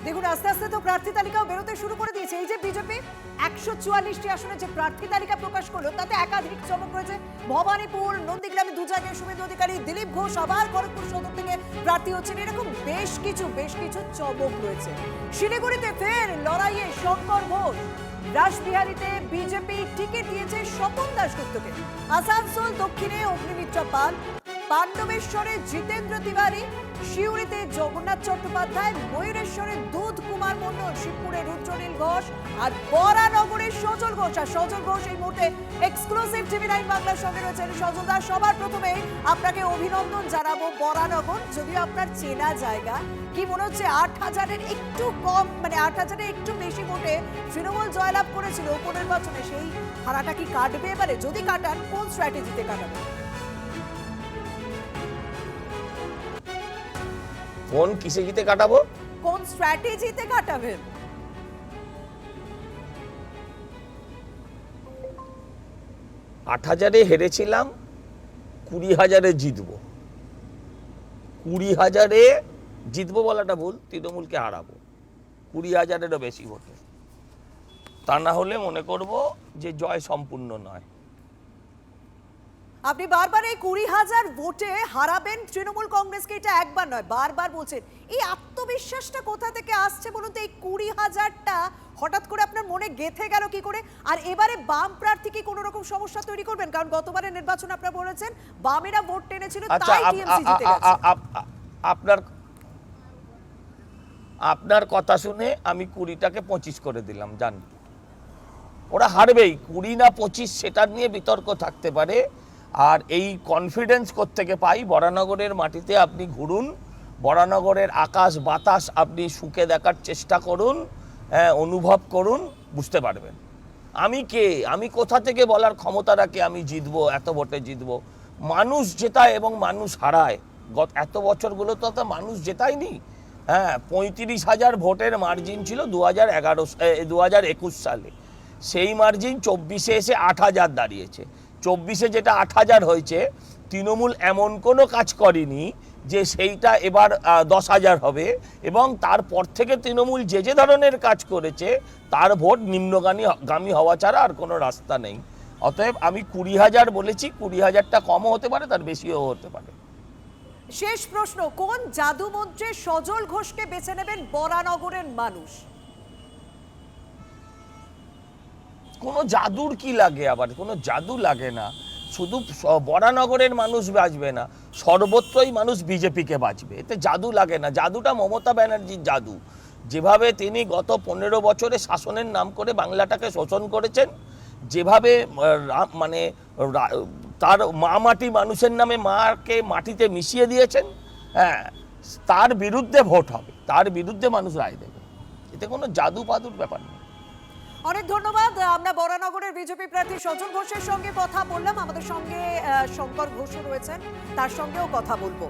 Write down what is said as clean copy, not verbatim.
দেখুন আস্তে আস্তে তো প্রার্থী তালিকাও বেরোতে শুরু করে দিয়েছে। এই যে বিজেপি 144টি আসনে যে প্রার্থী তালিকা প্রকাশ করলো তাতে একাধিক চমক রয়েছে। ভবানীপুর, নন্দীগ্রামে দু জায়গায় শুভেন্দু অধিকারী, দিলীপ ঘোষ আবার খড়গপুর সদর থেকে প্রার্থী হচ্ছেন। এরকম বেশ কিছু চমক রয়েছে। শিলিগুড়িতে ফের লড়াইয়ে শঙ্কর ঘোষ, রাসবিহারীতে বিজেপি টিকিট দিয়েছে স্বপন দাশগুপ্তকে, আসানসোল দক্ষিণে অগ্নিমিত্রা পাল, পাণ্ডবেশ্বরে জিতেন্দ্র তিওয়ারি, শিউরিতে জগন্নাথ চট্টোপাধ্যায়, ময়ূরেশ্বরে দুধ কুমার মণ্ডল, শিবপুরে রুদ্রনীল ঘোষ আর বরানগরের সজল ঘোষ। আর সজল ঘোষ এই মুহূর্তে এক্সক্লুসিভ টিভি 9 বাংলার সঙ্গে রয়েছেন। সজল দা, সবার প্রথমে আপনাকে অভিনন্দন জানাবো। বরানগর যদিও আপনার চেনা জায়গা, কি মনে হচ্ছে 8,000-এর একটু কম, মানে 8,000-এর একটু বেশি ভোটে তৃণমূল জয়লাভ করেছিল উপনির্বাচনে, সেই হারাটা কি কাটবে এবারে? যদি কাটান, কোন স্ট্র্যাটেজিতে কাটাবে? কোন কিসে জিতে কাটাবো? কোন স্ট্র্যাটেজিতে কাটাবেন? 8,000-এ হেরেছিলাম, 20,000-এ জিতবো। 20,000-এ জিতবো বলাটা ভুল, তৃণমূলকে হারাবো 20,000-এরও বেশি ভোটে। তা না হলে মনে করব যে জয় সম্পূর্ণ নয়। আপনি বারবার এই 20,000 ভোটে হারাবেন তৃণমূল কংগ্রেসকে, এটা একবার নয় বারবার বলছেন। এই আত্মবিশ্বাসটা কোথা থেকে আসছে বলুন তো? এই 20,000টা হঠাৎ করে আপনার মনে গেঁথে গেল কি করে? আর এবারে বাম প্রার্থী কি কোনো রকম সমস্যা তৈরি করবেন? কারণ গতবারের নির্বাচনে আপনারা বলেছেন বামেরা ভোট টেনেছিল, তাই টিএমসি জিতে গেছে। আপনার কথা শুনে আমি 20টাকে 25 করে দিলাম। জান, ওরা হারবেই, 20 না 25 সেটা নিয়ে বিতর্ক থাকতে পারে। আর এই কনফিডেন্স কোত্থেকে পাই? বরানগরের মাটিতে আপনি ঘুরুন, বরানগরের আকাশ বাতাস আপনি শুকে দেখার চেষ্টা করুন, অনুভব করুন, বুঝতে পারবেন আমি কে, আমি কোথা থেকে বলার ক্ষমতা রাখে আমি জিতবো, এত ভোটে জিতবো। মানুষ জেতায় এবং মানুষ হারায়। এত বছরগুলো তো মানুষ জেতায়নি। 35,000 ভোটের মার্জিন ছিল 2021 সালে। সেই মার্জিন 24-এ এসে 8,000 দাঁড়িয়েছে। 24-এ যেটা 8,000 হয়েছে, তৃণমূল এমন কোনো কাজ করেনি যে সেইটা এবার 10,000 হবে। এবং তারপর থেকে তৃণমূল যে ধরনের কাজ করেছে তার ভোট নিম্নগামী হওয়া ছাড়া আর কোনো রাস্তা নেই। অতএব আমি 20,000 বলেছি, 20,000টা কমও হতে পারে, তার বেশিও হতে পারে। শেষ প্রশ্ন, কোন জাদু মন্ত্রে সজল ঘোষকে বেছে নেবেন বরানগরের মানুষ? কোনো জাদুর কি লাগে? আবার কোনো জাদু লাগে না। শুধু বরানগরের মানুষ বাঁচবে না, সর্বত্রই মানুষ বিজেপিকে বাঁচবে, এতে জাদু লাগে না। জাদুটা মমতা ব্যানার্জির জাদু। যেভাবে তিনি গত 15 বছরে শাসনের নাম করে বাংলাটাকে শোষণ করেছেন, যেভাবে মানে তার মা মাটি মানুষের নামে মাকে মাটিতে মিশিয়ে দিয়েছেন, তার বিরুদ্ধে ভোট হবে, তার বিরুদ্ধে মানুষ রায় দেবে। এতে কোনো জাদু পাদুর ব্যাপার নেই। অনেক ধন্যবাদ। আমরা বরানগরের বিজেপি প্রার্থী সজল ঘোষের সঙ্গে কথা বললাম। আমাদের সঙ্গে শঙ্কর ঘোষও রয়েছেন, তার সঙ্গেও কথা বলবো।